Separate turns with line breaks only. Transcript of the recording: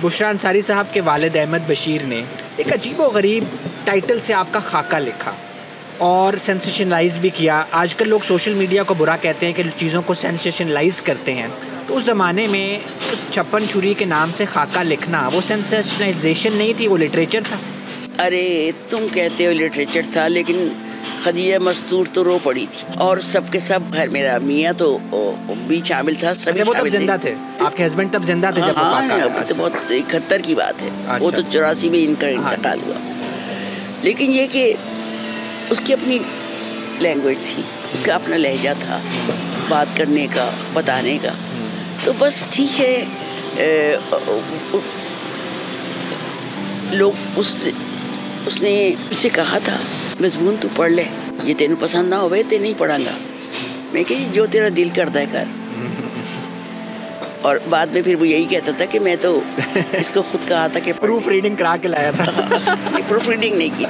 بشریٰ انصاری صاحب کے والد احمد بشیر نے ایک عجیب و غریب ٹائٹل سے آپ کا خاکہ لکھا اور سینسیشنلائز بھی کیا. آج کل لوگ سوشل میڈیا کو برا کہتے ہیں کہ چیزوں کو سینسیشنلائز کرتے ہیں. تو اس زمانے میں اس چھپن چھری کے نام سے خاکہ لکھنا وہ سینسیشنلائزیشن نہیں تھی, وہ لٹریچر تھا.
ارے تم کہتے ہو لٹریچر تھا, لیکن خدیجہ مستور تو رو پڑی تھی اور سب کے سب. خیر میرا میاں تو بھی شامل تھا, سب
وہ تب زندہ تھے, آپ کے ہسبینڈ تب زندہ تھے جب وہ
ہاں, تو بہت 71 کی بات ہے, وہ تو 84 میں ان کا انتقال ہوا. لیکن یہ کہ اس کی اپنی لینگویج تھی, اس کا اپنا لہجہ تھا بات کرنے کا, بتانے کا. تو بس ٹھیک ہے, لوگ اس نے مجھ سے کہا تھا مضمون تو پڑھ لے, یہ تینوں پسند نہ ہوئے تے نہیں پڑھاں گا. میں کہ جو تیرا دل کرتا ہے کر. اور بعد میں پھر وہ یہی کہتا تھا کہ میں تو اس کو خود کہا تھا کہ
پروف ریڈنگ کرا کے لایا تھا.
پروف ریڈنگ نہیں کی.